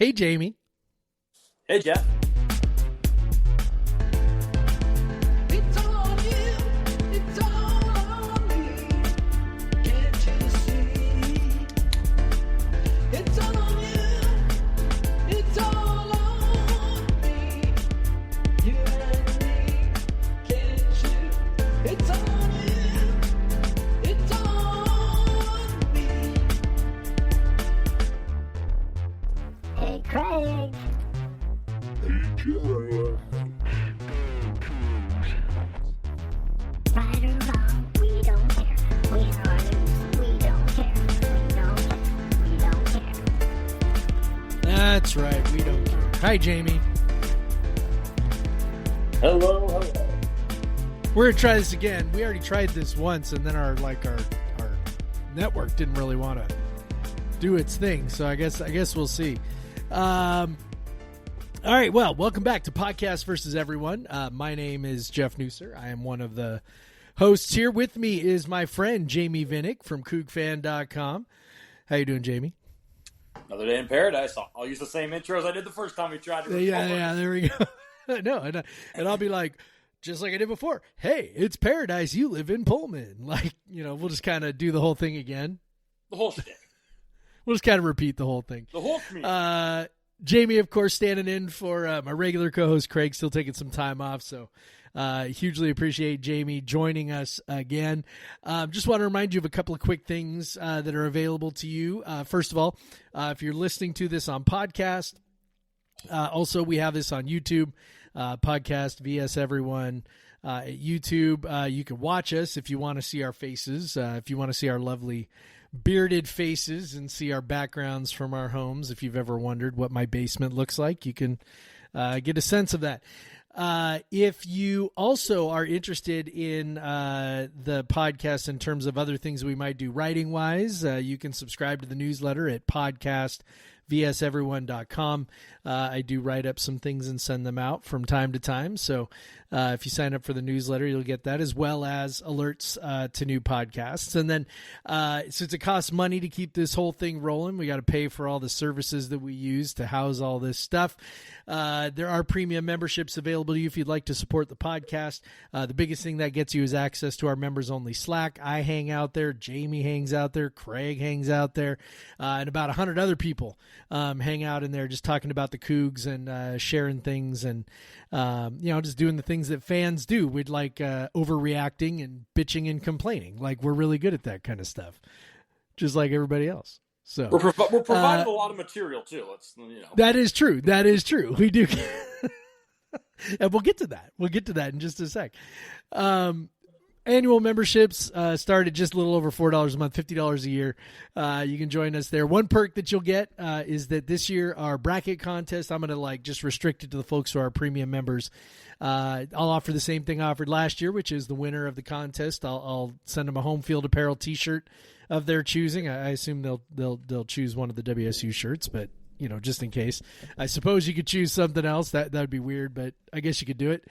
Hey, Jamie. Hey, Jeff. It's all on you. It's all on me. Can't you see? It's all on you. It's all on me. You and me. Can't you? It's all on you. It's all on me. Hey, Craig. Right or wrong, we don't care. Win or lose, we don't care. We don't care. We don't care. That's right. We don't care. Hi, Jamie. Hello. We're going to try this again. We already tried this once, and then our network didn't really want to do its thing. So I guess we'll see. All right, well, welcome back to Podcast versus Everyone. My name is Jeff Nusser. I am one of the hosts here. With me is my friend Jamie Vinnick from CougFan.com. How you doing, Jamie? Another day in paradise. I'll use the same intro as I did the first time we tried to record. Yeah, there we go. No, and I'll be like, just like I did before, hey, it's paradise. You live in Pullman. Like, we'll just kind of do the whole thing again. The whole shit. We'll just kind of repeat the whole thing. The whole community. Jamie, of course, standing in for my regular co-host, Craig, still taking some time off. So hugely appreciate Jamie joining us again. Just want to remind you of a couple of quick things that are available to you. First of all, if you're listening to this on podcast, also we have this on YouTube, Podcast VS Everyone at YouTube. You can watch us if you want to see our faces, if you want to see our lovely bearded faces and see our backgrounds from our homes. If you've ever wondered what my basement looks like, you can get a sense of that. If you also are interested in the podcast in terms of other things we might do writing wise, you can subscribe to the newsletter at podcastvseveryone.com. I do write up some things and send them out from time to time. So if you sign up for the newsletter, you'll get that, as well as alerts to new podcasts. And then since it costs money to keep this whole thing rolling, we got to pay for all the services that we use to house all this stuff. There are premium memberships available to you if you'd like to support the podcast. The biggest thing that gets you is access to our members-only Slack. I hang out there. Jamie hangs out there. Craig hangs out there. And about 100 other people hang out in there just talking about the Cougs and sharing things and, just doing the things that fans do. We'd like overreacting and bitching and complaining. Like, we're really good at that kind of stuff, just like everybody else. So We're providing a lot of material too. That is true. That is true. We do. And we'll get to that. We'll get to that in just a sec. Annual memberships start at just a little over $4 a month, $50 a year. You can join us there. One perk that you'll get is that this year our bracket contest, I'm going to just restrict it to the folks who are premium members. I'll offer the same thing I offered last year, which is the winner of the contest. I'll send them a home field apparel T-shirt of their choosing. I assume they'll choose one of the WSU shirts, but just in case. I suppose you could choose something else. That would be weird, but I guess you could do it.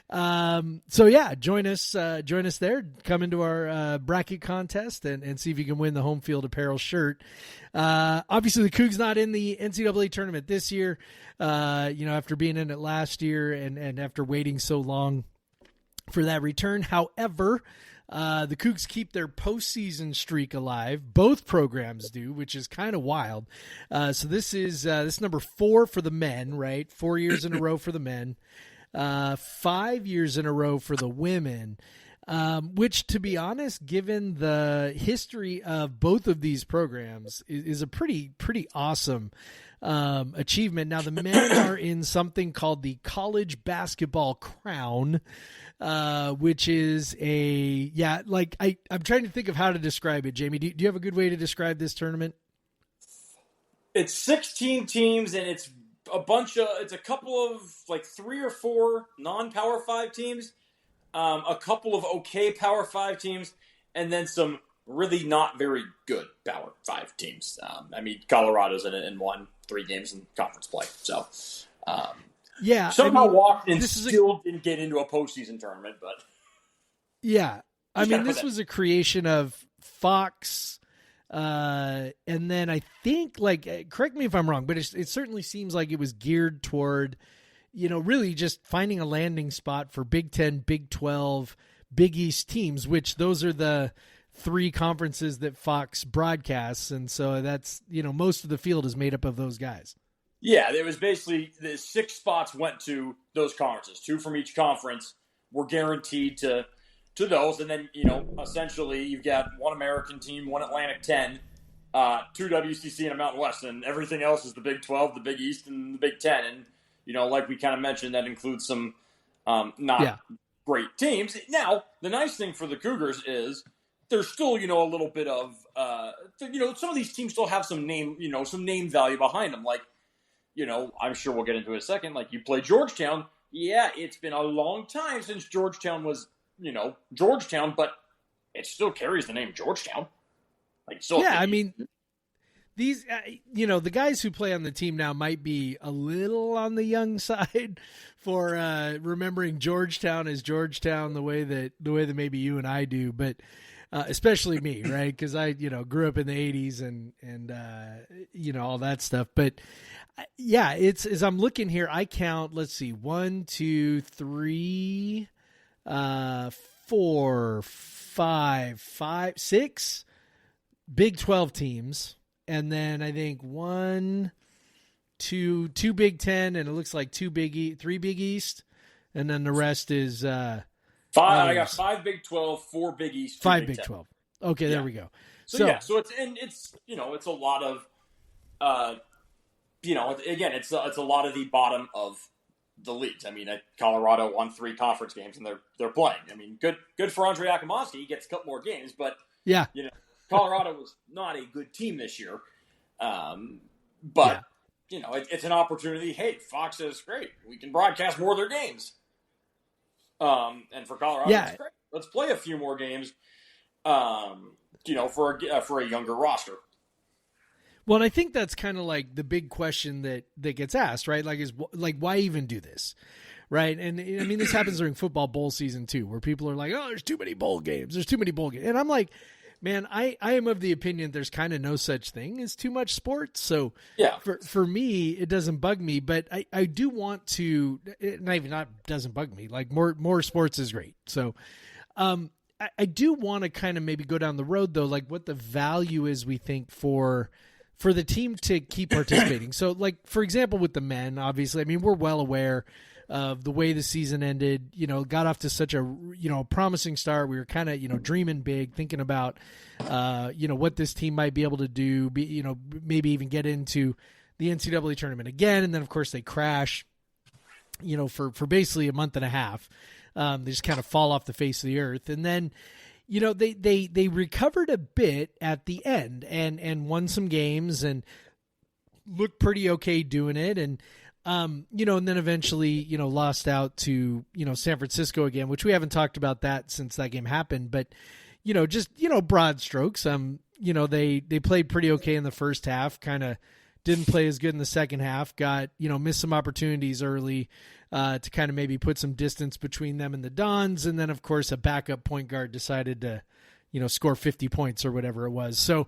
So yeah, join us there. Come into our bracket contest and see if you can win the home field apparel shirt. Obviously the Cougs not in the NCAA tournament this year. After being in it last year and after waiting so long for that return. However, the Cougs keep their postseason streak alive. Both programs do, which is kind of wild. So this is number 4 for the men, right? 4 years in a row for the men. 5 years in a row for the women, which, to be honest, given the history of both of these programs, is a pretty awesome achievement. Now, the men are in something called the College Basketball Crown, which is I'm trying to think of how to describe it. Jamie, do you have a good way to describe this tournament? It's 16 teams, and it's a couple of 3 or 4 non-Power 5 teams, a couple of okay Power 5 teams, and then some really not very good Power 5 teams. Colorado's in it and won 3 games in conference play. So, somehow walked and still didn't get into a postseason tournament, but yeah, this was a creation of Fox, And then I think, like, correct me if I'm wrong, but it certainly seems like it was geared toward, really just finding a landing spot for Big 10, Big 12, Big East teams, which those are the three conferences that Fox broadcasts. And so that's, most of the field is made up of those guys. Yeah, it was basically the 6 spots went to those conferences. 2 from each conference were guaranteed to those. And then, essentially you've got 1 American team, 1 Atlantic 10, 2 WCC and a Mountain West, and everything else is the Big 12, the Big East, and the Big 10. And, like we kind of mentioned, that includes some not great teams. Now, the nice thing for the Cougars is there's still, a little bit of, some of these teams still have some name value behind them. Like, I'm sure we'll get into it in a second. Like, you play Georgetown. Yeah, it's been a long time since Georgetown was, Georgetown, but it still carries the name Georgetown. Like, so yeah, I mean, these, the guys who play on the team now might be a little on the young side for remembering Georgetown as Georgetown the way that maybe you and I do, but especially me, right? Because I, grew up in the 80s and all that stuff. But yeah, it's, as I'm looking here, I count, let's see, 1, 2, 3, 4, 5, 6 Big 12 teams. And then I think 1, 2 Big 10, and it looks like 3 Big East. And then the rest is, 5. I got 5 Big 12, 4 Big East, 5 Big 12. Okay, there we go. So it's a lot of, again, it's a lot of the bottom of the leagues. I mean, Colorado won 3 conference games and they're playing. I mean, good for Andre Akamovsky. He gets a couple more games, but yeah, Colorado was not a good team this year. But it's an opportunity. Hey, Fox is great. We can broadcast more of their games. And for Colorado, it's great. Let's play a few more games. For a younger roster. Well, and I think that's kind of like the big question that gets asked, right? Like, why even do this, right? And I mean, this happens during football bowl season too, where people are like, "Oh, there's too many bowl games. There's too many bowl games," and I'm like, man, I am of the opinion there's kind of no such thing as too much sports. So yeah, for me, it doesn't bug me, but I do want to. Not doesn't bug me. Like more sports is great. So. I do want to kind of maybe go down the road though, like what the value is we think for the team to keep participating. So like, for example, with the men, obviously, I mean, we're well aware of the way the season ended, got off to such a, promising start. We were kind of, dreaming big, thinking about, what this team might be able to do, maybe even get into the NCAA tournament again. And then of course they crash, for basically a month and a half. They just kind of fall off the face of the earth. And then, they recovered a bit at the end and won some games and looked pretty okay doing it. And, and then eventually, lost out to, San Francisco again, which we haven't talked about that since that game happened. But, just, broad strokes, they played pretty okay in the first half, kind of didn't play as good in the second half, got, missed some opportunities early to kind of maybe put some distance between them and the Dons. And then, of course, a backup point guard decided to, score 50 points or whatever it was. So,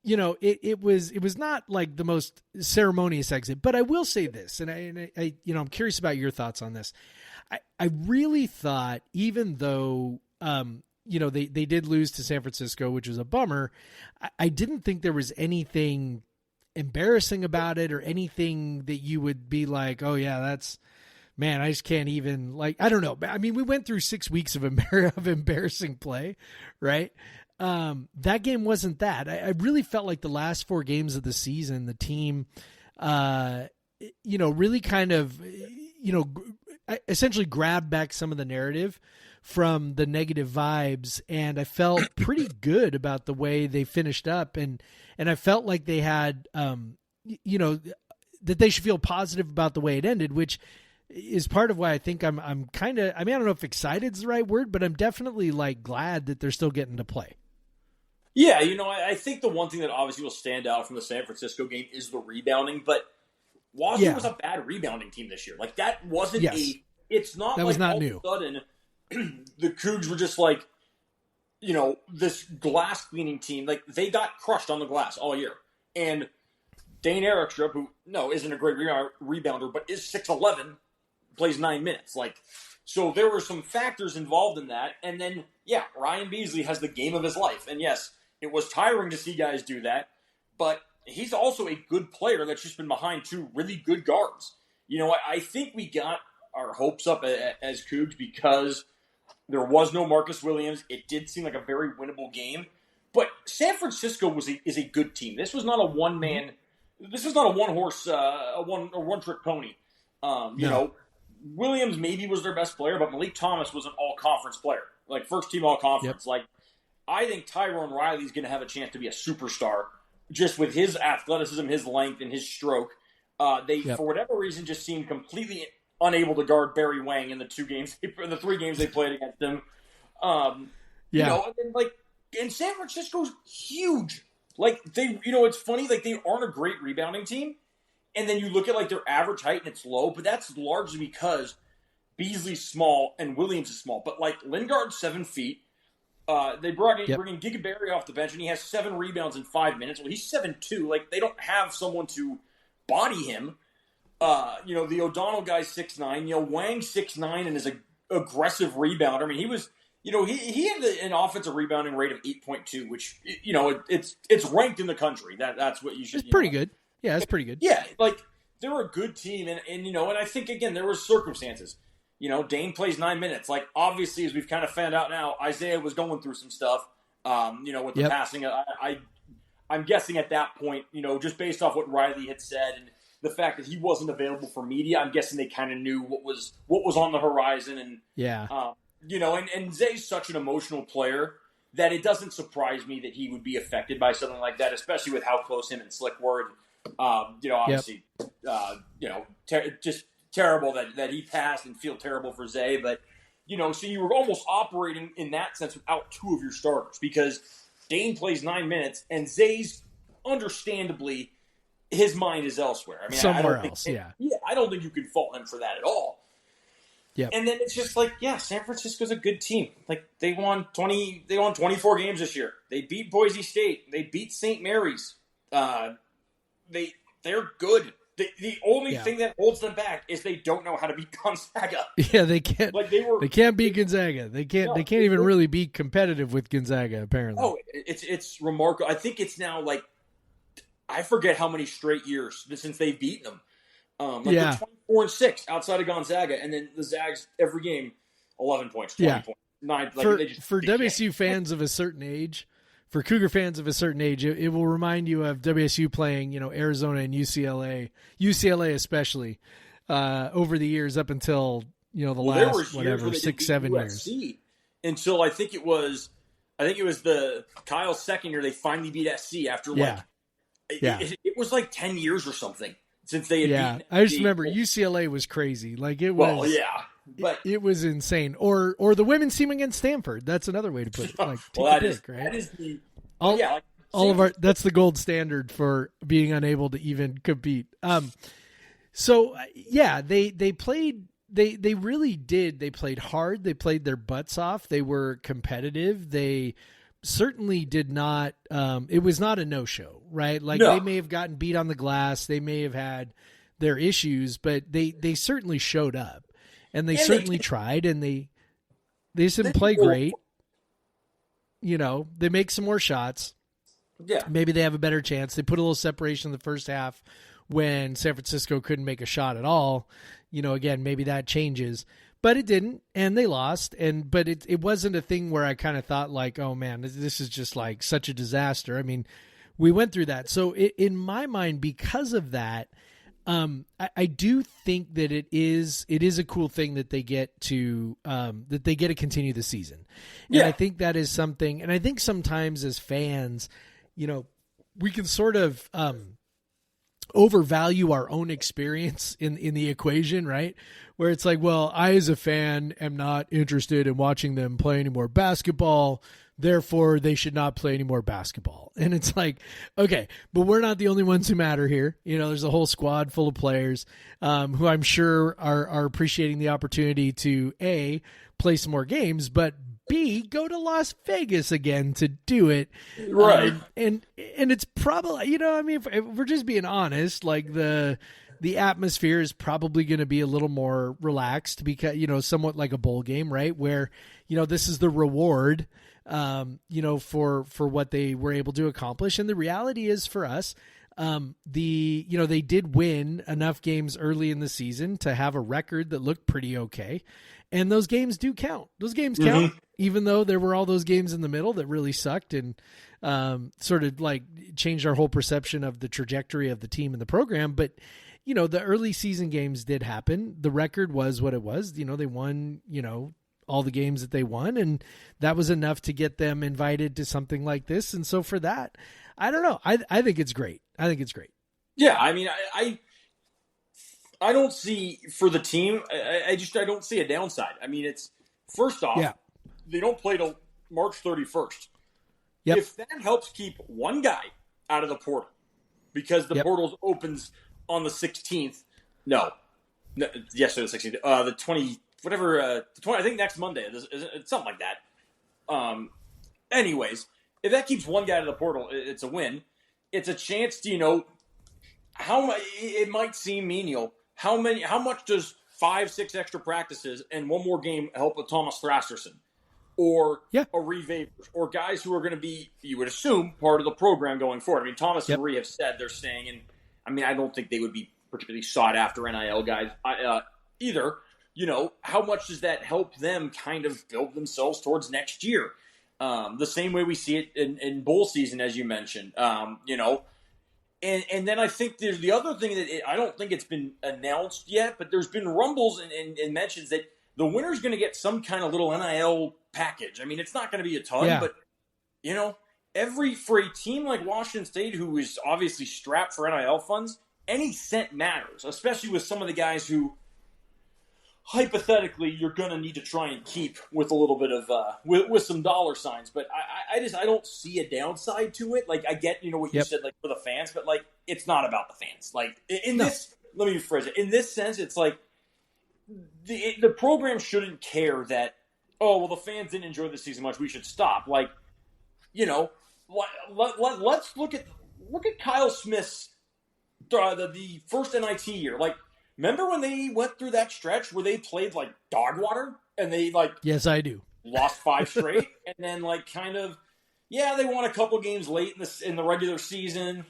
it was not like the most ceremonious exit, but I will say this, and I I'm curious about your thoughts on this. I really thought, even though, they did lose to San Francisco, which was a bummer, I didn't think there was anything embarrassing about it or anything that you would be like, oh yeah, that's, man, I just can't even, like, I don't know. I mean, we went through 6 weeks of embarrassing play, right? That game wasn't that. I really felt like the last 4 games of the season, the team, really kind of, essentially grabbed back some of the narrative from the negative vibes. And I felt pretty good about the way they finished up. And I felt like they had, that they should feel positive about the way it ended, which is part of why I think I'm kind of, I mean, I don't know if excited is the right word, but I'm definitely like glad that they're still getting to play. Yeah, I think the one thing that obviously will stand out from the San Francisco game is the rebounding, but Washington was a bad rebounding team this year. Like, that wasn't it's not that like was not all new. Of a sudden the Cougs were just like, this glass cleaning team, like they got crushed on the glass all year. And Dane Erickstrup, who isn't a great rebounder, but is 6'11", plays 9 minutes. So there were some factors involved in that. And then, Ryan Beasley has the game of his life. And yes, it was tiring to see guys do that, but he's also a good player that's just been behind two really good guards. I think we got our hopes up as Cougs because there was no Marcus Williams. It did seem like a very winnable game. But San Francisco is a good team. This was not a one-man. This was not a one-horse, a one-trick pony. Williams maybe was their best player, but Malik Thomas was an all-conference player, first-team all-conference. Yep. I think Tyrone Riley's going to have a chance to be a superstar just with his athleticism, his length, and his stroke. For whatever reason, just seemed completely unable to guard Barry Wang in the 3 games they played against him. And then, and San Francisco's huge. It's funny, they aren't a great rebounding team. And then you look at, their average height and it's low, but that's largely because Beasley's small and Williams is small. But, Lingard's 7 feet. They bring in Giga Berry off the bench, and he has 7 rebounds in 5 minutes. Well, he's 7'2". They don't have someone to body him. The O'Donnell guy's 6'9". Wang's 6'9" and is an aggressive rebounder. I mean, he was, he had an offensive rebounding rate of 8.2, which, it's ranked in the country. That's what you should. It's pretty good. Yeah, it's pretty good. Yeah, they're a good team, and I think again there were circumstances. Dane plays 9 minutes. Obviously, as we've kind of found out now, Isaiah was going through some stuff. With the passing. I'm guessing at that point, just based off what Riley had said and the fact that he wasn't available for media, I'm guessing they kind of knew what was on the horizon. And and Zay's such an emotional player that it doesn't surprise me that he would be affected by something like that, especially with how close him and Slick were. Obviously, just terrible that he passed and feel terrible for Zay. But, so you were almost operating in that sense without 2 of your starters because Dane plays 9 minutes and Zay's understandably his mind is elsewhere. I mean, somewhere I don't else, think, I don't think you can fault him for that at all. Yeah. And then it's just San Francisco's a good team. They won 24 games this year. They beat Boise State. They beat St. Mary's. They're good. The only thing that holds them back is they don't know how to beat Gonzaga. Yeah, they can't. They can't beat Gonzaga. They can't. They can't even really be competitive with Gonzaga. Apparently. Oh, it's remarkable. I think it's now I forget how many straight years since they've beaten them. They're 24-6 outside of Gonzaga, and then the Zags every game 11 points, 20 points, 9. For WSU fans of a certain age. For Cougar fans of a certain age, it will remind you of WSU playing, Arizona and UCLA especially, over the years up until, the last, 6-7 years. Until I think it was the Kyle's second year they finally beat SC after it was 10 years or something since they had beaten I just remember UCLA was crazy. But it was insane. Or the women's team against Stanford. That's another way to put it. That is the that's the gold standard for being unable to even compete. They played. They really did. They played hard. They played their butts off. They were competitive. They certainly did not. It was not a no-show, right? They may have gotten beat on the glass. They may have had their issues, but they certainly showed up. And they certainly tried, and they just didn't play great. They make some more shots. Yeah. Maybe they have a better chance. They put a little separation in the first half when San Francisco couldn't make a shot at all. Again, maybe that changes. But it didn't, and they lost. But it wasn't a thing where I kind of thought oh, man, this is just such a disaster. I mean, we went through that. So in my mind, because of that, I do think that it is a cool thing that they get to continue the season. And I think that is something, and I think sometimes as fans, we can sort of overvalue our own experience in the equation, right? Where it's well, I as a fan am not interested in watching them play any more basketball. Therefore, they should not play any more basketball. And it's okay, but we're not the only ones who matter here. There's a whole squad full of players who I'm sure are appreciating the opportunity to, A, play some more games, but B, go to Las Vegas again to do it. Right. And it's probably, I mean, if we're just being honest, like the atmosphere is probably going to be a little more relaxed because, somewhat like a bowl game, right? Where, this is the reward, for what they were able to accomplish. And the reality is for us, they did win enough games early in the season to have a record that looked pretty okay. And those games do count. Those games count, even though there were all those games in the middle that really sucked and sort of like changed our whole perception of the trajectory of the team and the program. But, the early season games did happen. The record was what it was. They won, all the games that they won, and that was enough to get them invited to something like this. And so for that, I don't know. I think it's great. I think it's great. Yeah, I mean, I don't see for the team. I don't see a downside. I mean, it's first off, they don't play till March 31st. Yep. If that helps keep one guy out of the portal, because the portal opens on the 16th. No, yesterday the 16th. The 20, whatever. The 20. I think next Monday. It's something like that. Anyways, if that keeps one guy out of the portal, it's a win. It's a chance to how it might seem menial. How much does 5-6 extra practices and one more game help with Thomas Thrasherson or a Reeve Avers or guys who are going to be, you would assume, part of the program going forward? I mean, Thomas and Reeve have said they're staying, and I mean, I don't think they would be particularly sought after NIL guys either. How much does that help them kind of build themselves towards next year? The same way we see it in bowl season, as you mentioned, And then I think there's the other thing that I don't think it's been announced yet, but there's been rumbles and mentions that the winner's going to get some kind of little NIL package. I mean, it's not going to be a ton, but, for a team like Washington State, who is obviously strapped for NIL funds, any cent matters, especially with some of the guys who, hypothetically, you're going to need to try and keep with a little bit of with some dollar signs. But I don't see a downside to it. Like, I get what you said, like, for the fans, but like, it's not about the fans. Like, this, let me rephrase it. In this sense, it's like the program shouldn't care that, the fans didn't enjoy the season much, we should stop. Like, let's look at Kyle Smith's the first NIT year. Like, remember when they went through that stretch where they played like dog water and they yes, I do, lost 5 straight and then they won a couple games late in the regular season.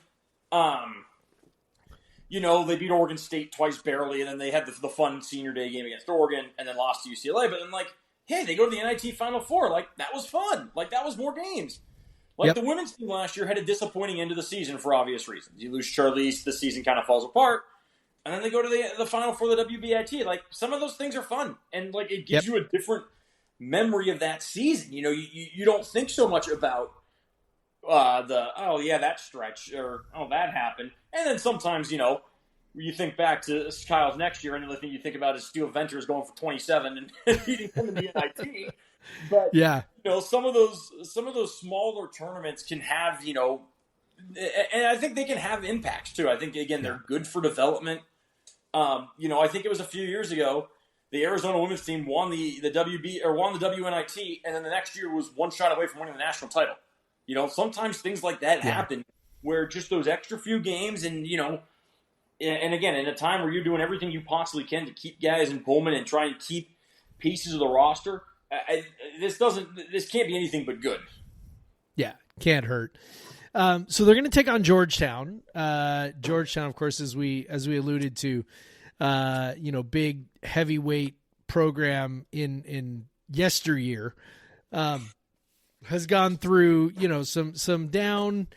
They beat Oregon State twice barely, and then they had the fun senior day game against Oregon and then lost to UCLA. But then hey, they go to the NIT Final Four. Like, that was fun. Like, that was more games. The women's team last year had a disappointing end of the season for obvious reasons. You lose Charlize, the season kind of falls apart. And then they go to the Final Four of the WBIT. Like, some of those things are fun. And, it gives you a different memory of that season. You don't think so much about that stretch or, that happened. And then sometimes, you think back to Kyle's next year, and the only thing you think about is Steel Ventures going for 27 and beating him in the NIT. But, some of those smaller tournaments can have, and I think they can have impacts too. I think, again, they're good for development. I think it was a few years ago, the Arizona women's team won the WNIT, and then the next year was one shot away from winning the national title. Sometimes things like that happen where just those extra few games and, and again, in a time where you're doing everything you possibly can to keep guys in Pullman and try and keep pieces of the roster, this can't be anything but good. Yeah, can't hurt. So they're going to take on Georgetown. Georgetown, of course, as we alluded to, big heavyweight program in yesteryear, has gone through, some down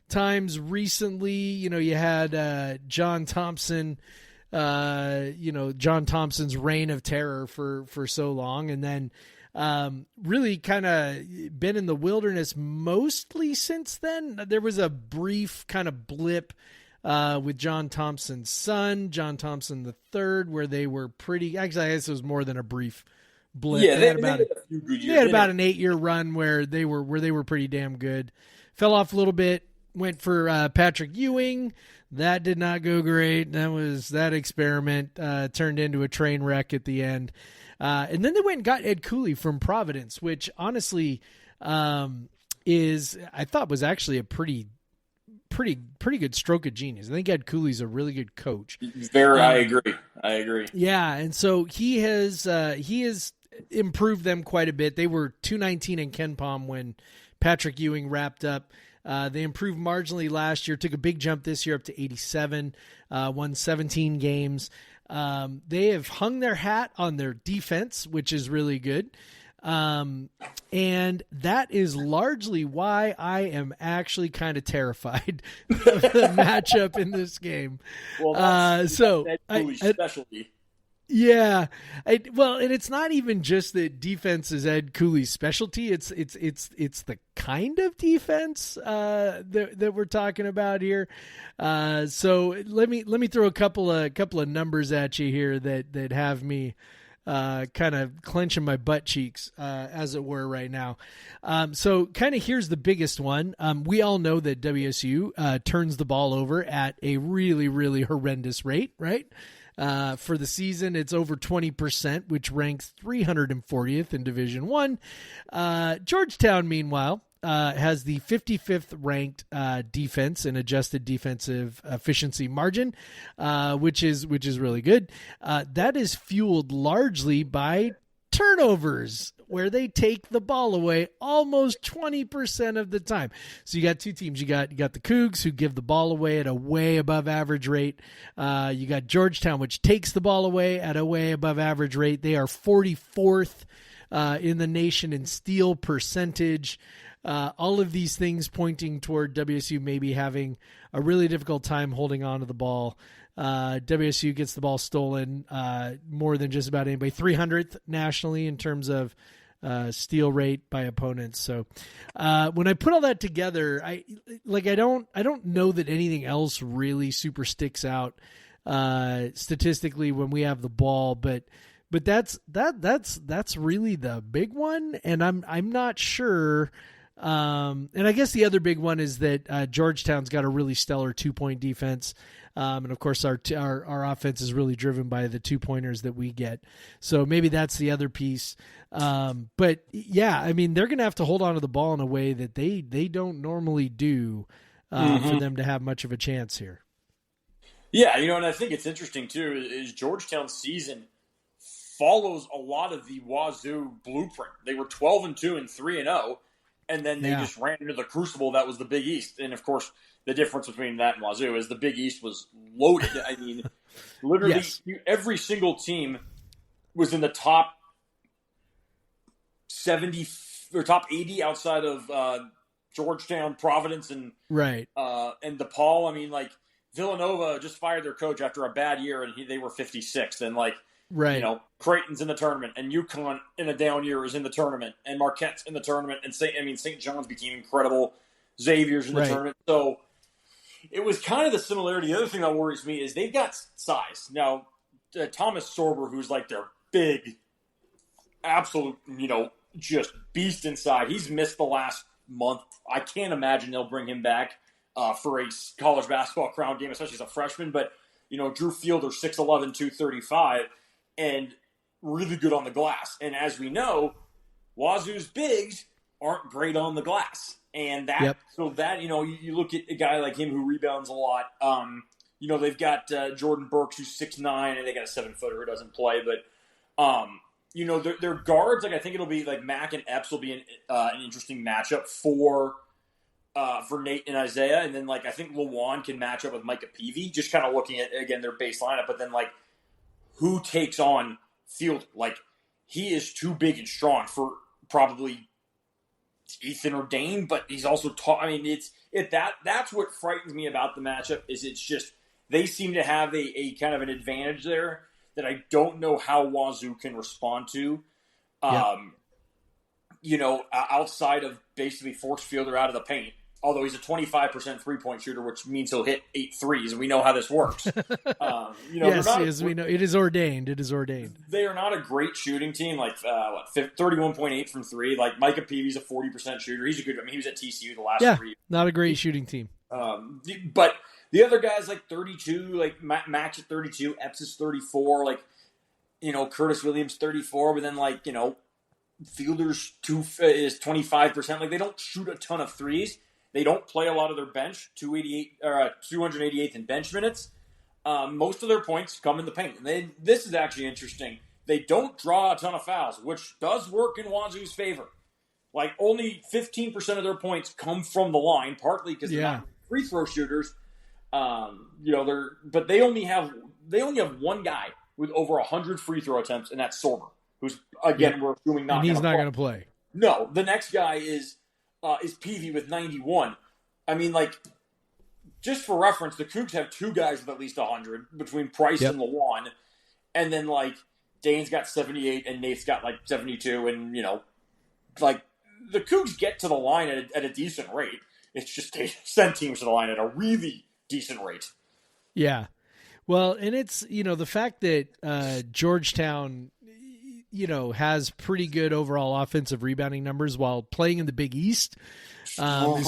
times recently. You had John Thompson, John Thompson's reign of terror for so long, and then really kind of been in the wilderness mostly since then. There was a brief kind of blip with John Thompson's son, John Thompson III, where they were pretty, actually I guess it was more than a brief blip. Yeah, they had about an 8-year run where they were pretty damn good. Fell off a little bit, went for Patrick Ewing. That did not go great. That experiment turned into a train wreck at the end. And then they went and got Ed Cooley from Providence, which honestly I thought was actually a pretty good stroke of genius. I think Ed Cooley's a really good coach. I agree. Yeah, and so he has improved them quite a bit. They were 219 in Ken Palm when Patrick Ewing wrapped up. They improved marginally last year, took a big jump this year up to 87, won 17 games. They have hung their hat on their defense, which is really good. And that is largely why I am actually kind of terrified of the matchup in this game. Well, that's Cooley's specialty. Yeah. And it's not even just that defense is Ed Cooley's specialty. It's the kind of defense that we're talking about here. So let me throw a couple of numbers at you here that have me kind of clenching my butt cheeks, as it were, right now. So kind of here's the biggest one. We all know that WSU turns the ball over at a really, really horrendous rate, right? For the season, it's over 20%, which ranks 340th in Division I. Georgetown, meanwhile, has the 55th ranked defense and adjusted defensive efficiency margin, which is really good. That is fueled largely by turnovers, where they take the ball away almost 20% of the time. So you got two teams. You got the Cougs, who give the ball away at a way above average rate. You got Georgetown, which takes the ball away at a way above average rate. They are 44th in the nation in steal percentage. All of these things pointing toward WSU maybe having a really difficult time holding on to the ball. WSU gets the ball stolen more than just about anybody. 300th nationally in terms of steal rate by opponents. So when I put all that together, I don't know that anything else really super sticks out statistically when we have the ball, but that's really the big one, and I'm not sure. And I guess the other big one is that Georgetown's got a really stellar 2-point defense. And of course our offense is really driven by the 2-pointers that we get. So maybe that's the other piece. But yeah, I mean, they're going to have to hold on to the ball in a way that they don't normally do, for them to have much of a chance here. Yeah. And I think it's interesting too, is Georgetown's season follows a lot of the Wazoo blueprint. They were 12-2 and 3-0. And then they just ran into the crucible that was the Big East. And, of course, the difference between that and Wazoo is the Big East was loaded. I mean, literally every single team was in the top 70 or top 80 outside of Georgetown, Providence, and DePaul. I mean, like, Villanova just fired their coach after a bad year, and they were 56th. And, like, Creighton's in the tournament, and UConn in a down year is in the tournament, and Marquette's in the tournament, and St. John's became incredible. Xavier's in the tournament. So it was kind of the similarity. The other thing that worries me is they've got size. Now, Thomas Sorber, who's like their big, absolute, just beast inside, he's missed the last month. I can't imagine they'll bring him back for a college basketball crown game, especially as a freshman. But, Drew Fielder, 6'11", 235, and really good on the glass. And as we know, Wazoo's bigs aren't great on the glass. And that, you look at a guy like him who rebounds a lot. They've got Jordan Burks, who's 6'9", and they got a 7-footer who doesn't play. But, their guards, like, I think it'll be like Mack and Epps will be an interesting matchup for Nate and Isaiah. And then, like, I think Lawan can match up with Micah Peavy, just kind of looking at, again, their base lineup. But then, like, who takes on Fielder? Like, he is too big and strong for probably Ethan or Dane, but he's also tall. I mean, that's what frightens me about the matchup, is it's just they seem to have a kind of an advantage there that I don't know how Wazoo can respond to. Outside of basically force Fielder out of the paint. Although he's a 25% three-point shooter, which means he'll hit 8 threes, and we know how this works. Yes, we know. It is ordained. It is ordained. They are not a great shooting team, like 31.8 from three. Like Micah Peavy's a 40% shooter. He's a good. I mean, he was at TCU the last 3 years. Not a great shooting team. But the other guys like 32, like Max at 32, Epps is 34. Like Curtis Williams 34, but then Fielders is 25%. Like, they don't shoot a ton of threes. They don't play a lot of their bench, 288th in bench minutes. Most of their points come in the paint. And this is actually interesting. They don't draw a ton of fouls, which does work in Wazoo's favor. Like, only 15% of their points come from the line, partly because they're not free throw shooters. But they only have one guy with over 100 free throw attempts, and that's Sorber, who's again we're assuming not. And he's not going to play. play. No, the next guy is Peavy with 91. I mean, just for reference, the Cougs have two guys with at least 100 between Price and Lawan, and then Dane's got 78 and Nate's got 72, and the Cougs get to the line at a decent rate. It's just they send teams to the line at a really decent rate. Yeah. Well, and it's, the fact that Georgetown, has pretty good overall offensive rebounding numbers while playing in the Big East. It's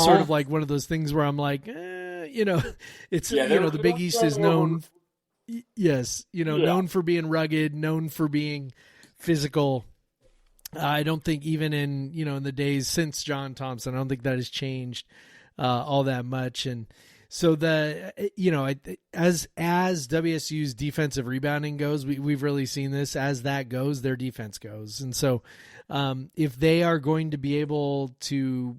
sort of like one of those things where I'm like, it's, the Big East is known. Yes. Known for being rugged, known for being physical. I don't think even in, in the days since John Thompson, I don't think that has changed all that much. And so as WSU's defensive rebounding goes, we've really seen this. As that goes, their defense goes. And so if they are going to be able to,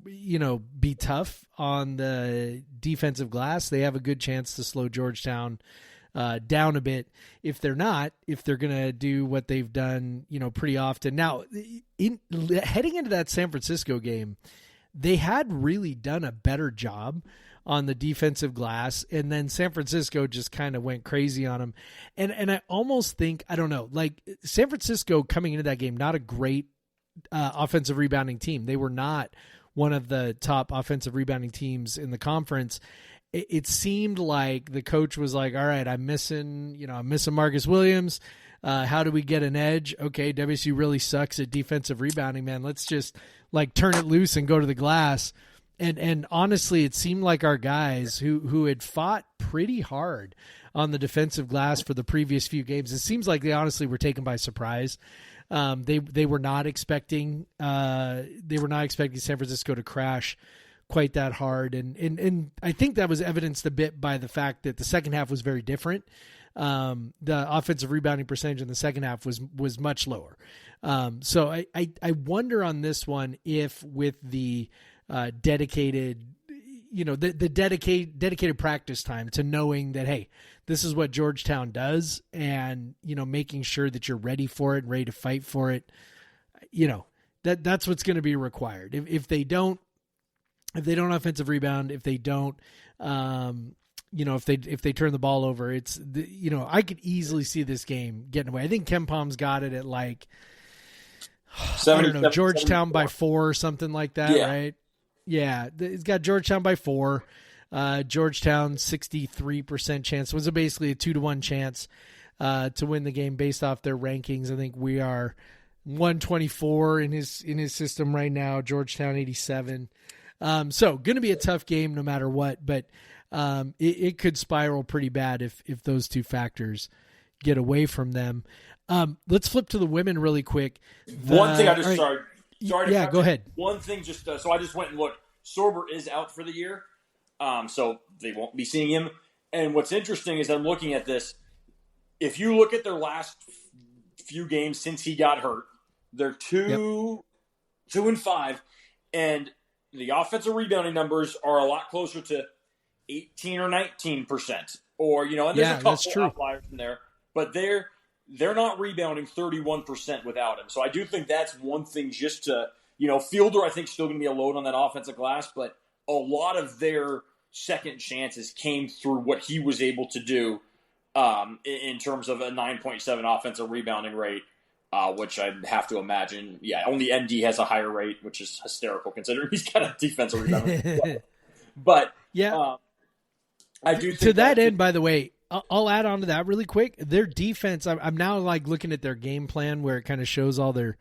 be tough on the defensive glass, they have a good chance to slow Georgetown down a bit. If they're not, if they're going to do what they've done, pretty often. Now, heading into that San Francisco game, they had really done a better job on the defensive glass, and then San Francisco just kind of went crazy on them. And I almost think, I don't know, San Francisco coming into that game, not a great offensive rebounding team. They were not one of the top offensive rebounding teams in the conference. It seemed like the coach was like, all right, I'm missing Marcus Williams. How do we get an edge? Okay, WSU really sucks at defensive rebounding, man. Let's just turn it loose and go to the glass. And honestly, it seemed like our guys who had fought pretty hard on the defensive glass for the previous few games, it seems like they honestly were taken by surprise. They were not expecting San Francisco to crash quite that hard, and I think that was evidenced a bit by the fact that the second half was very different. The offensive rebounding percentage in the second half was much lower. So I wonder on this one if with the dedicated practice time to knowing that, hey, this is what Georgetown does, and making sure that you're ready for it and ready to fight for it. That's what's going to be required. If they don't offensive rebound, if they don't, if they turn the ball over, it's I could easily see this game getting away. I think KenPom's got it at I don't know, Georgetown by 4 or something like that, right? Yeah, it's got Georgetown by 4. Georgetown 63% chance. It was basically a 2-1 chance to win the game based off their rankings. I think we are 124 in his system right now. Georgetown 87. So going to be a tough game no matter what, but it could spiral pretty bad if those two factors get away from them. Let's flip to the women really quick. One thing I just sorry. Yeah, go ahead. One thing so I just went and looked. Sorber is out for the year, so they won't be seeing him. And what's interesting is I'm looking at this. If you look at their last few games since he got hurt, they're 2-5, and the offensive rebounding numbers are a lot closer to 18 or 19%, or and there's a couple outliers in there, but they're not rebounding 31% without him. So I do think that's one thing just to, Fielder, I think, still going to be a load on that offensive glass, but a lot of their second chances came through what he was able to do in terms of a 9.7 offensive rebounding rate, which I'd have to imagine, only ND has a higher rate, which is hysterical considering he's got a defensive rebounding rate. But I do think to that end, by the way, I'll add on to that really quick. Their defense, I'm now looking at their game plan where it kind of shows all their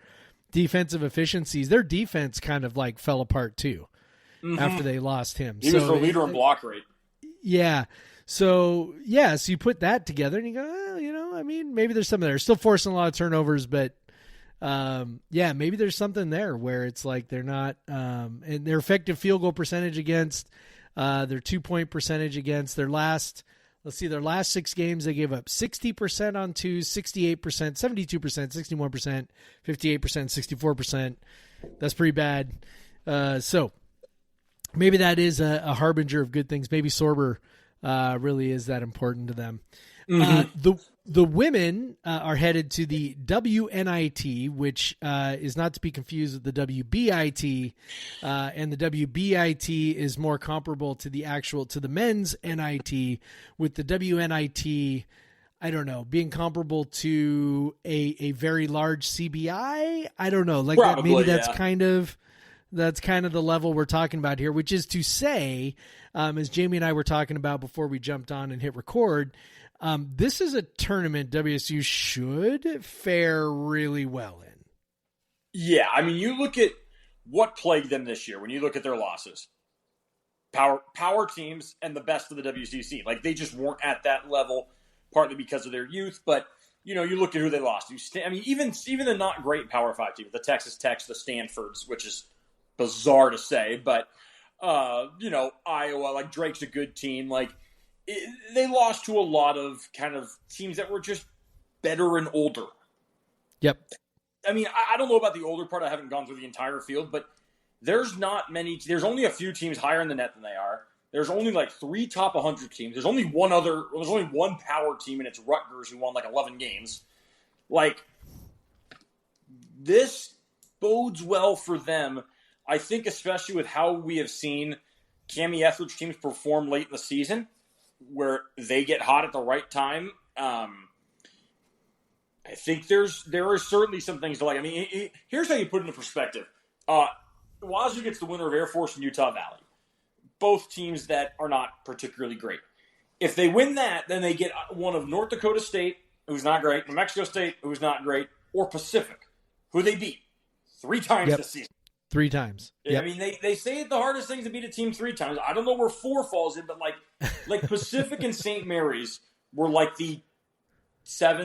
defensive efficiencies. Their defense kind of fell apart too after they lost him. He was the leader in block rate. Yeah. So yeah, so you put that together and you go, well, I mean, maybe there's something there. Still forcing a lot of turnovers, but yeah, maybe there's something there where it's like they're not, and their effective field goal percentage against, their 2-point percentage against their last 6 games, they gave up 60% on twos, 68%, 72%, 61%, 58%, 64%. That's pretty bad. So maybe that is a harbinger of good things. Maybe Sorber really is that important to them. The women are headed to the WNIT, which is not to be confused with the WBIT, and the WBIT is more comparable to the men's NIT, with the WNIT, I don't know, being comparable to a very large CBI. I don't know, like Probably, maybe that's yeah. kind of the level we're talking about here, which is to say, as Jamie and I were talking about before we jumped on and hit record, this is a tournament WSU should fare really well in. Yeah, I mean, you look at what plagued them this year when you look at their losses. Power teams and the best of the WCC. Like, they just weren't at that level, partly because of their youth, but, you look at who they lost to. I mean, even the not great Power 5 teams, the Texas Techs, the Stanfords, which is bizarre to say, but, Iowa, like, Drake's a good team, like, they lost to a lot of kind of teams that were just better and older. Yep. I mean, I don't know about the older part. I haven't gone through the entire field, but there's only a few teams higher in the net than they are. There's only like 3 top 100 teams. There's only one power team, and it's Rutgers, who won like 11 games. Like, this bodes well for them. I think, especially with how we have seen Cami Etheridge teams perform late in the season, where they get hot at the right time. I think there are certainly some things to like. I mean, here's how you put it into perspective. Wazoo gets the winner of Air Force and Utah Valley. Both teams that are not particularly great. If they win that, then they get one of North Dakota State, who's not great, New Mexico State, who's not great, or Pacific, who they beat 3 times this season. 3 times. Yep. I mean, they say the hardest thing is to beat a team 3 times. I don't know where 4 falls in, but like Pacific and St. Mary's were like the 6th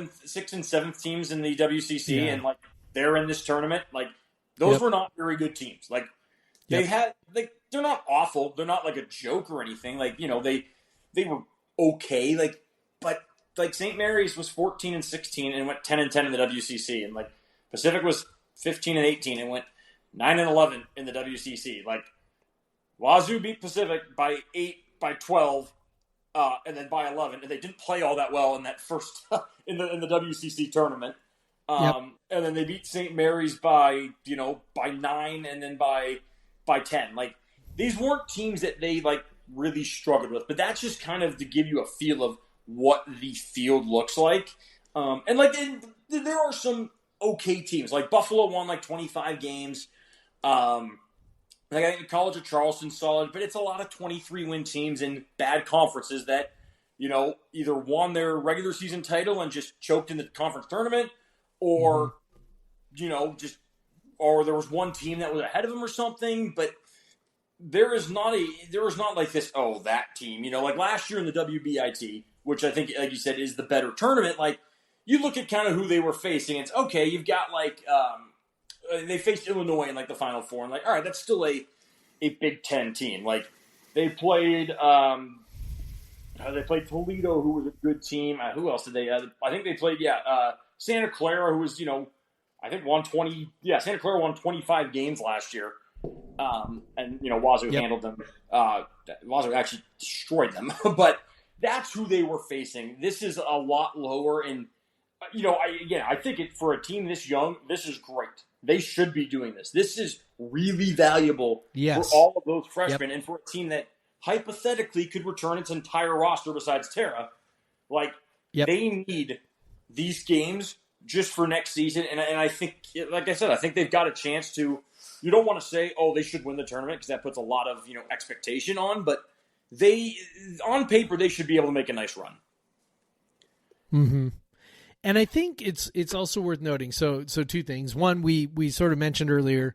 and 7th teams in the WCC, and like they're in this tournament. Like, those were not very good teams. Like, they had, like, they're not awful. They're not like a joke or anything. Like, they were okay. Like, but like St. Mary's was 14-16 and went 10-10 in the WCC, and like Pacific was 15-18 and went 9-11 in the WCC. Like, Wazoo beat Pacific by 8, by 12, and then by 11, and they didn't play all that well in that first in the WCC tournament. And then they beat St. Mary's by 9, and then by 10. Like, these weren't teams that they like really struggled with, but that's just kind of to give you a feel of what the field looks like. And like, there are some okay teams. Like, Buffalo won like 25 games. Like, I think the College of Charleston's solid, but it's a lot of 23-win teams in bad conferences that, either won their regular season title and just choked in the conference tournament, or, or there was one team that was ahead of them or something. But there is not like this, that team, like last year in the WBIT, which I think, like you said, is the better tournament. Like, you look at kind of who they were facing. It's okay. You've got like, they faced Illinois in like the Final Four, and like, all right, that's still a Big Ten team. Like, they played Toledo, who was a good team. Who else did they? I think they played Santa Clara, who was I think won 20. Yeah, Santa Clara won 25 games last year, and Wazoo handled them. Wazoo actually destroyed them, but that's who they were facing. This is a lot lower, and I think for a team this young, this is great. They should be doing this. This is really valuable for all of those freshmen, and for a team that hypothetically could return its entire roster besides Tara. Like, they need these games just for next season, and I think, like I said, I think they've got a chance to. You don't want to say, they should win the tournament, because that puts a lot of expectation on, but on paper, they should be able to make a nice run. Mm-hmm. And I think it's also worth noting. So 2 things. One, we sort of mentioned earlier,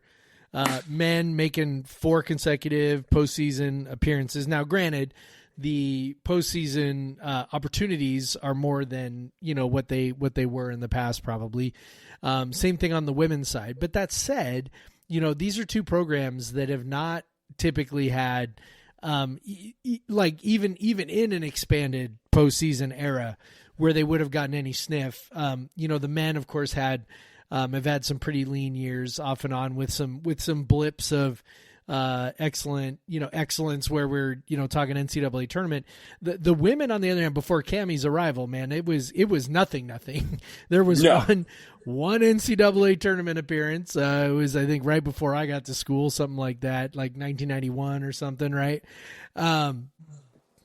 men making 4 consecutive postseason appearances. Now, granted, the postseason opportunities are more than what they were in the past, probably. Same thing on the women's side. But that said, these are two programs that have not typically had like even in an expanded postseason era where they would have gotten any sniff. The men, of course, have had some pretty lean years off and on with some blips of excellence where we're talking NCAA tournament. The women, on the other hand, before Cammie's arrival, man, it was nothing. There was one NCAA tournament appearance. It was, I think, right before I got to school, something like that, like 1991 or something, right? And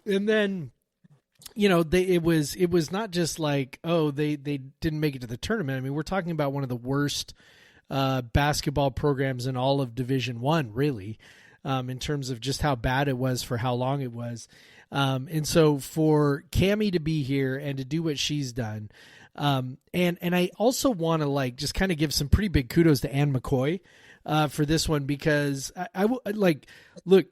then it was not just like, oh, they didn't make it to the tournament. I mean, we're talking about one of the worst basketball programs in all of Division I, really, in terms of just how bad it was for how long it was. And so for Cammie to be here and to do what she's done, and I also want to just kind of give some pretty big kudos to Ann McCoy for this one, because look,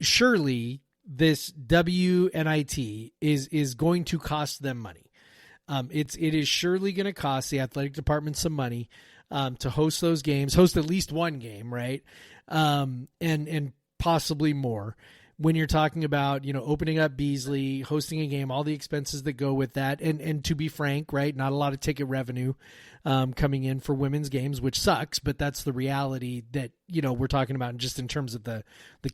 surely this WNIT is going to cost them money. It is surely going to cost the athletic department some money to host those games, host at least one game, right? And possibly more. When you're talking about, opening up Beasley, hosting a game, all the expenses that go with that. And to be frank, right, not a lot of ticket revenue coming in for women's games, which sucks, but that's the reality that, we're talking about just in terms of the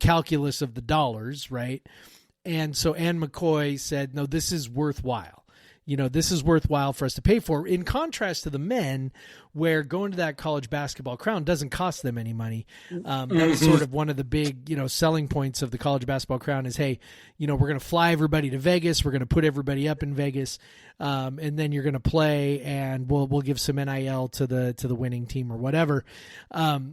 calculus of the dollars, right? And so Ann McCoy said, no, this is worthwhile. This is worthwhile for us to pay for, in contrast to the men, where going to that college basketball crown doesn't cost them any money. That was sort of one of the big, selling points of the college basketball crown is, hey, we're going to fly everybody to Vegas. We're going to put everybody up in Vegas. And then you're going to play, and we'll give some NIL to the winning team or whatever.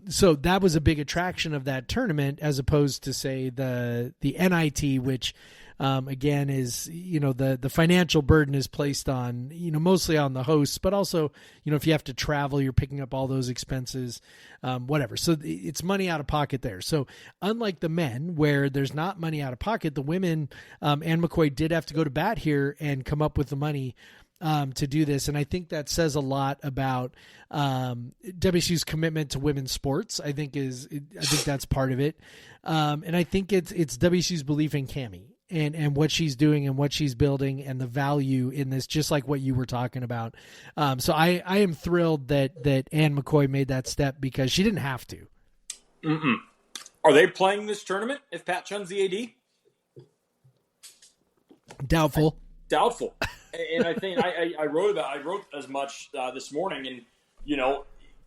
So that was a big attraction of that tournament, as opposed to, say, the NIT, which, again, is, the financial burden is placed on, mostly on the hosts, but also, if you have to travel, you're picking up all those expenses, whatever. So it's money out of pocket there. So unlike the men, where there's not money out of pocket, the women, Ann McCoy did have to go to bat here and come up with the money to do this. And I think that says a lot about WSU's commitment to women's sports. I think that's part of it. And I think it's WSU's belief in Cammie and what she's doing and what she's building and the value in this, just like what you were talking about. So I am thrilled that Ann McCoy made that step, because she didn't have to. Mm-mm. Are they playing this tournament if Pat Chun's the AD? Doubtful. And I think I wrote as much this morning, and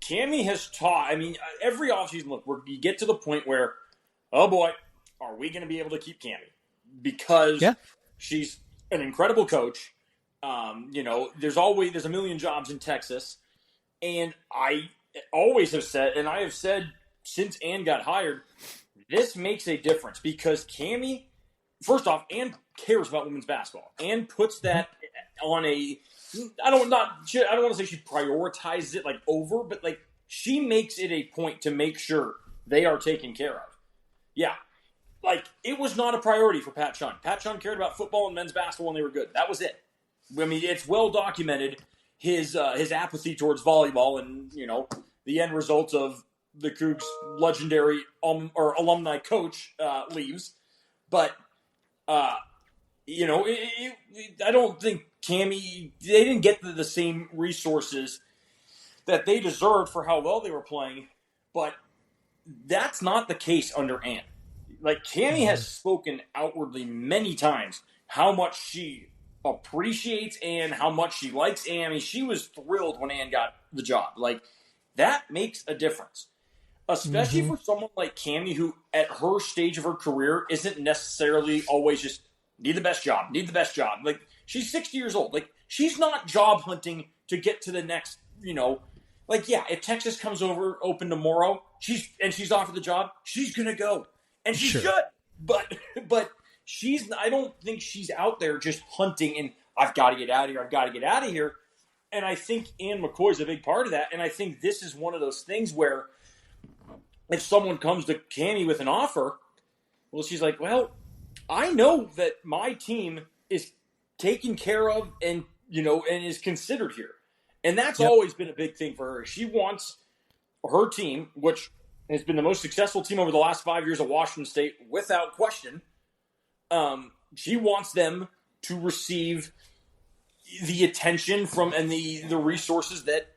Cammie has taught. I mean, every offseason, look, you get to the point where, oh boy, are we going to be able to keep Cammie? Because she's an incredible coach. There's a million jobs in Texas, and I always have said, and I have said since Ann got hired, this makes a difference, because Cammie, first off, Ann cares about women's basketball. Ann puts that on I don't want to say she prioritizes it over, but she makes it a point to make sure they are taken care of. Yeah. It was not a priority for Pat Chun. Pat Chun cared about football and men's basketball, and they were good. That was it. I mean, it's well documented, his apathy towards volleyball, and the end result of the Cougs' legendary alumni coach leaves. But I don't think Cammie, they didn't get the same resources that they deserved for how well they were playing. But that's not the case under Ann. Cammie has spoken outwardly many times how much she appreciates Ann, how much she likes Ann. I mean, she was thrilled when Ann got the job. That makes a difference. Especially for someone like Cammie, who at her stage of her career isn't necessarily always just need the best job. She's 60 years old. She's not job hunting to get to the next, if Texas comes open tomorrow, she's offered the job, she's going to go. And she should, but I don't think she's out there just hunting and I've got to get out of here. And I think Ann McCoy's a big part of that. And I think this is one of those things where if someone comes to Cammie with an offer, well, she's like, well, I know that my team is taken care of and is considered here. And that's always been a big thing for her. She wants her team, which has been the most successful team over the last 5 years at Washington State, without question. She wants them to receive the attention from and the resources that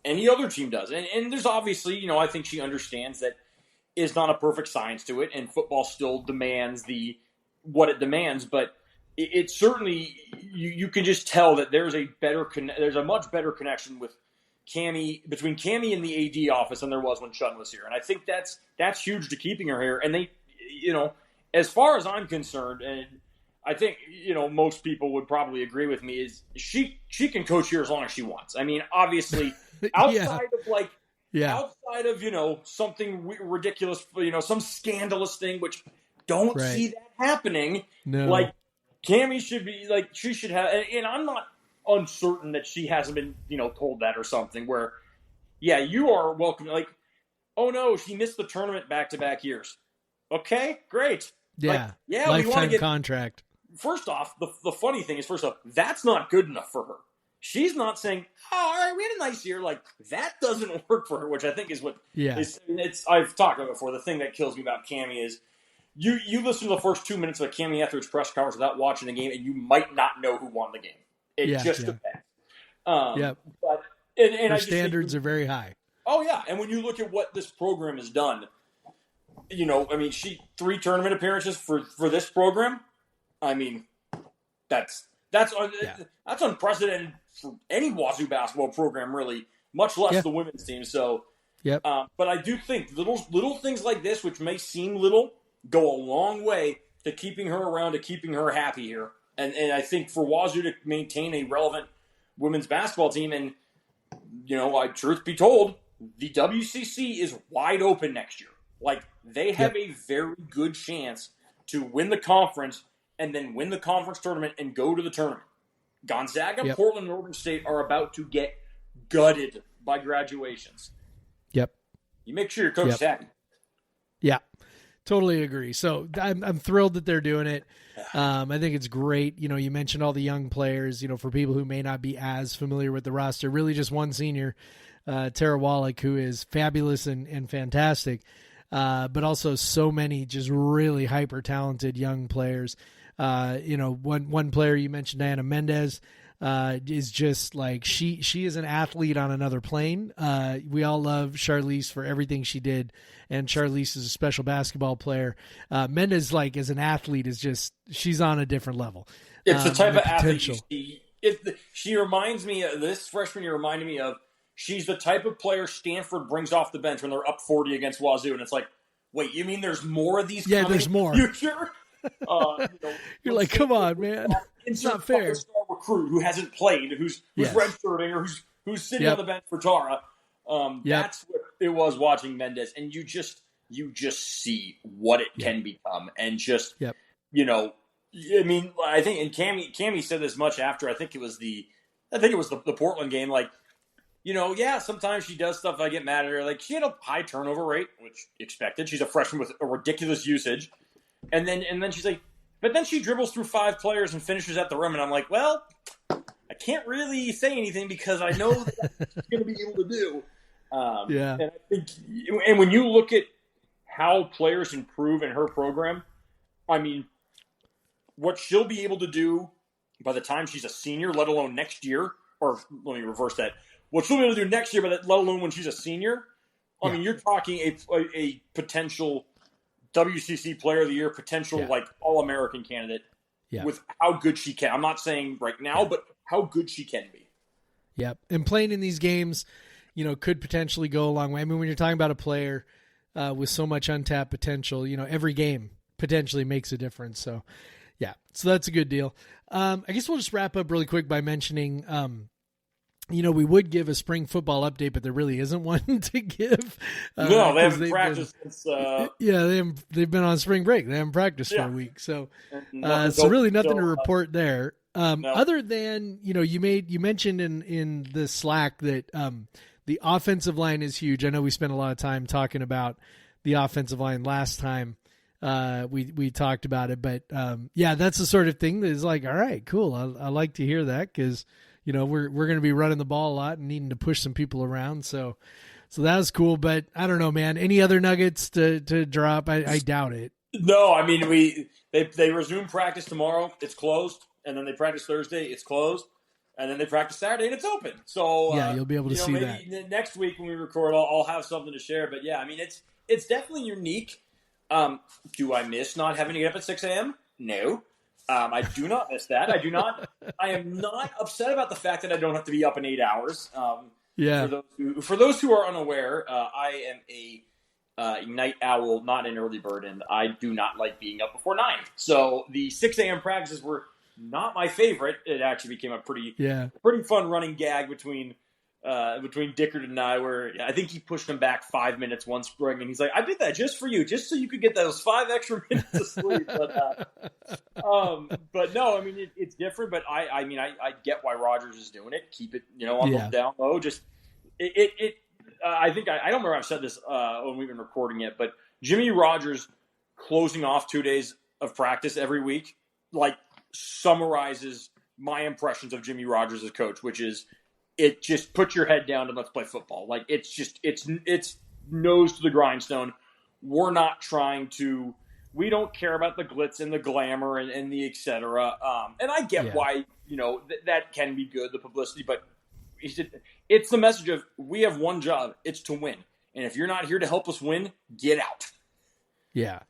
any other team does. And there's obviously, I think she understands that is not a perfect science to it, and football still demands what it demands, but it certainly you can just tell that there's a much better connection between Cammie and the AD office than there was when Chun was here, and I think that's huge to keeping her here. And they, as far as I'm concerned, and I think most people would probably agree with me, is she can coach here as long as she wants. I mean, obviously, outside of something ridiculous, some scandalous thing, which don't see that happening. No. Like, Cammie should be, like, she should have, and I'm not uncertain that she hasn't been, told that or something where, you are welcome. Like, oh no, she missed the tournament back-to-back years. Okay, great. Yeah. Like, lifetime we want to get contract. First off, the funny thing is, that's not good enough for her. She's not saying, oh, all right, we had a nice year. Like, that doesn't work for her, which I think is what I've talked about before. The thing that kills me about Cammie is you listen to the first 2 minutes of a Cammie Etheridge press conference without watching the game, and you might not know who won the game. It just depends. But her standards are very high. Oh, yeah. And when you look at what this program has done, she 3 tournament appearances for this program. I mean, that's unprecedented for any Wazoo basketball program, really, much less the women's team. So, but I do think little things like this, which may seem little, go a long way to keeping her around, to keeping her happy here. And I think for Wazoo to maintain a relevant women's basketball team, and truth be told, the WCC is wide open next year. Like, they have a very good chance to win the conference and then win the conference tournament and go to the tournament. Gonzaga, Portland, and Oregon State are about to get gutted by graduations. Yep. You make sure your coach is happy. Yeah, totally agree. So I'm thrilled that they're doing it. I think it's great. You mentioned all the young players, for people who may not be as familiar with the roster, really just one senior, Tara Wallach, who is fabulous and fantastic, but also so many just really hyper talented young players. One player you mentioned, Diana Mendez, is just like she is an athlete on another plane. We all love Charlize for everything she did, and Charlize is a special basketball player. Mendez, like, as an athlete, is just, she's on a different level. It's the type of athlete she reminds me of. This freshman year reminded me of. She's the type of player Stanford brings off the bench when they're up 40 against Wazoo, and it's like, wait, you mean there's more of these? Yeah, there's more. You sure? You're like, come on, man. It's not fair. Star recruit who hasn't played, who's redshirting, or who's sitting on the bench for Tara. That's what it was watching Mendez, and you just see what it can become, and just I mean, I think, and Cammie said this much after I think it was the Portland game, like, sometimes she does stuff I get mad at her. Like, she had a high turnover rate, which expected. She's a freshman with a ridiculous usage. And then she's like, but then she dribbles through 5 players and finishes at the rim. And I'm like, well, I can't really say anything because I know that's what she's going to be able to do. And I think, and when you look at how players improve in her program, I mean, what she'll be able to do by the time she's a senior, let alone next year, or let me reverse that. What she'll be able to do next year, but let alone when she's a senior, I mean, you're talking a potential WCC Player of the Year, potential like All-American candidate with how good she can. I'm not saying right now, but how good she can be. Yep. And playing in these games, could potentially go a long way. I mean, when you're talking about a player with so much untapped potential, every game potentially makes a difference. So, so that's a good deal. I guess we'll just wrap up really quick by mentioning we would give a spring football update, but there really isn't one to give. No, they haven't practiced since. They've been on spring break. They haven't practiced for a week, so really nothing to report there. Other than you mentioned in the Slack that the offensive line is huge. I know we spent a lot of time talking about the offensive line last time we talked about it, but yeah, that's the sort of thing that is like, all right, cool. I like to hear that because we're going to be running the ball a lot and needing to push some people around. So that was cool. But I don't know, man. Any other nuggets to drop? I doubt it. No, I mean they resume practice tomorrow. It's closed, and then they practice Thursday. It's closed, and then they practice Saturday, and it's open. So yeah, you'll be able to see maybe that next week when we record. I'll have something to share. But yeah, I mean it's definitely unique. Do I miss not having to get up at 6 a.m.? No. I do not miss that. I am not upset about the fact that I don't have to be up in 8 hours. Yeah. For those who are unaware, I am a night owl, not an early bird, and I do not like being up before 9. So the 6 a.m. practices were not my favorite. It actually became a pretty fun running gag between Dickard and I, where I think he pushed him back 5 minutes one spring, and he's like, "I did that just for you, just so you could get those 5 extra minutes of sleep." But no, I mean it's different. But I get why Rodgers is doing it. Keep it, on the down low. Just I think I don't remember if I've said this when we've been recording it, but Jimmy Rodgers closing off 2 days of practice every week summarizes my impressions of Jimmy Rodgers as coach, which is, it just put your head down and let's play football. Like it's nose to the grindstone. We're not trying to. We don't care about the glitz and the glamour and the et cetera. And I get why that can be good, the publicity, but it's the message of, we have one job, it's to win. And if you're not here to help us win, get out. Yeah.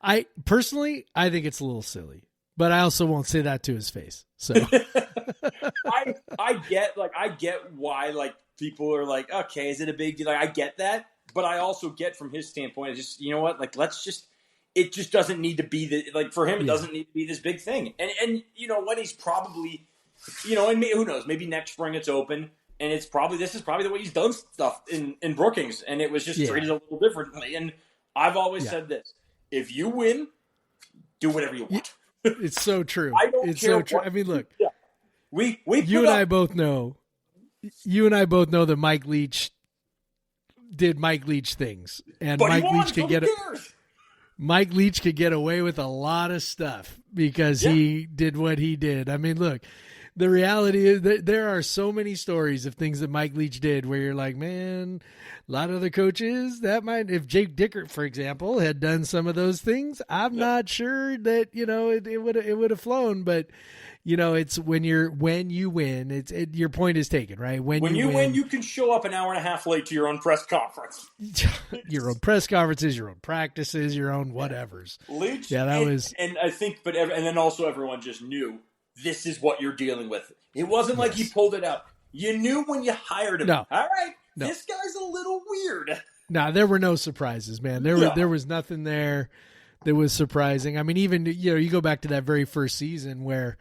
I personally think it's a little silly, but I also won't say that to his face. So I get why people are like, okay, is it a big deal? I get that, but I also get from his standpoint, it's just, it just doesn't need to be for him, it doesn't need to be this big thing. And what he's probably, and who knows, maybe next spring it's open, and this is probably the way he's done stuff in Brookings, and it was just treated a little differently. And I've always said this: if you win, do whatever you want. It's so true. It's so true. I mean, look, you and I both know that Mike Leach did Mike Leach things, and Mike Leach could get away with a lot of stuff because he did what he did. I mean, look, the reality is that there are so many stories of things that Mike Leach did where you're like, man, a lot of other coaches if Jake Dickert, for example, had done some of those things, I'm not sure that, it would have flown, but it's when you win, your point is taken, right? When you win, you can show up an hour and a half late to your own press conference. Your own press conferences, your own practices, your own whatevers. Leach, and I think, and then also everyone just knew this is what you're dealing with. It wasn't like he pulled it out. You knew when you hired him. No. All right, this guy's a little weird. No, there were no surprises, man. There was nothing there that was surprising. I mean, even you go back to that very first season where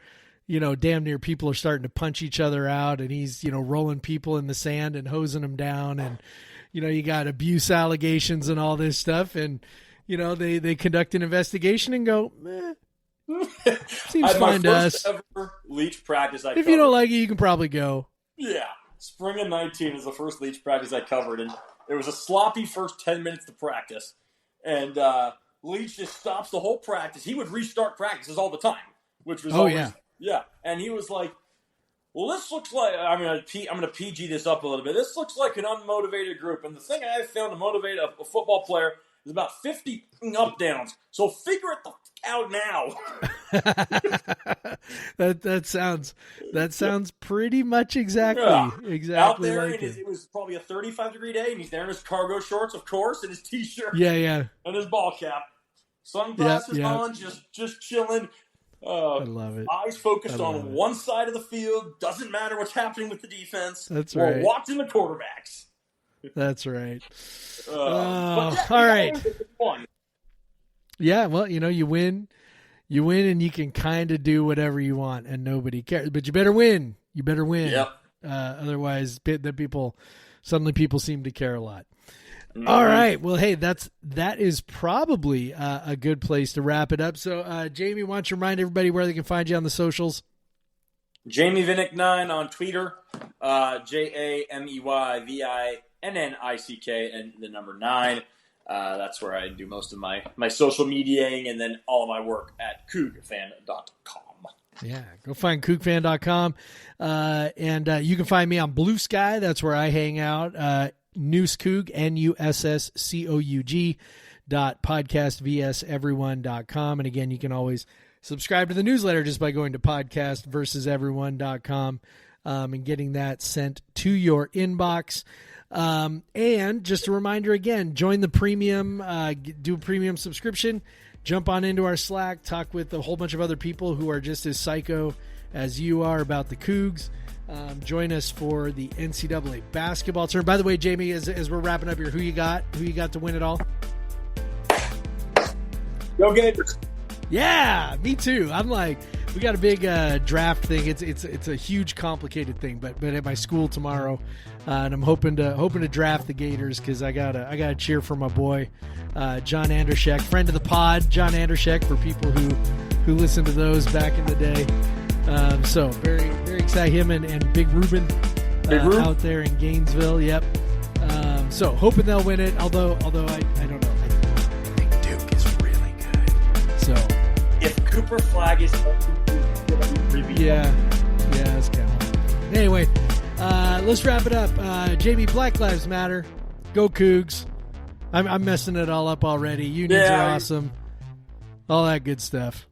damn near people are starting to punch each other out, and he's rolling people in the sand and hosing them down, and you got abuse allegations and all this stuff, and they conduct an investigation and go, seems fine to us. Ever Leach practice I if covered. You don't like it, you can probably go. Yeah, spring of 19 is the first Leach practice I covered, and it was a sloppy first 10 minutes to practice, and Leach just stops the whole practice. He would restart practices all the time, which was yeah, and he was like, well, this looks like, I'm going to PG this up a little bit. This looks like an unmotivated group, and the thing I have found to motivate a football player is about 50 up downs. So figure it the out now. that sounds pretty much exactly out there. Like it was probably a 35-degree day, and he's there in his cargo shorts, of course, and his t-shirt, and his ball cap, sunglasses on, just chilling. I love it. Eyes focused on one side of the field. Doesn't matter what's happening with the defense. That's right. We're watching the quarterbacks. That's right. All right. Yeah, well, you win, and you can kind of do whatever you want, and nobody cares. But you better win. Yep. Otherwise, people seem to care a lot. Mm-hmm. All right. Well, hey, that is probably a good place to wrap it up. So, Jamie, why don't you remind everybody where they can find you on the socials? Jamie Vinnick 9 on Twitter, JameyVinnick and the number 9. That's where I do most of my social mediaing, and then all of my work at cougfan.com. Yeah, go find kookfan.com. And you can find me on Blue Sky. That's where I hang out. Nusscoug, NUSSCOUG.podcastvseveryone.com. And again, you can always subscribe to the newsletter just by going to podcastversuseveryone.com and getting that sent to your inbox. And just a reminder again, join the premium, do a premium subscription. Jump on into our Slack, talk with a whole bunch of other people who are just as psycho as you are about the Cougs. Join us for the NCAA basketball tournament. By the way, Jamie, as we're wrapping up here, who you got to win it all? Go Gators. Yeah, me too. I'm like, we got a big draft thing. It's a huge, complicated thing, but at my school tomorrow, and I'm hoping to draft the Gators because I gotta cheer for my boy, John Andershek, friend of the pod, John Andershek, for people who listened to those back in the day. So very, very excited. Him and Big Ruben, out there in Gainesville. Yep. So hoping they'll win it. Although I don't know. I think Duke is really good. So if Cooper Flag is yeah, that's kind of. Anyway, let's wrap it up. Jamie, Black Lives Matter. Go Cougs. I'm messing it all up already. Unions are awesome. All that good stuff.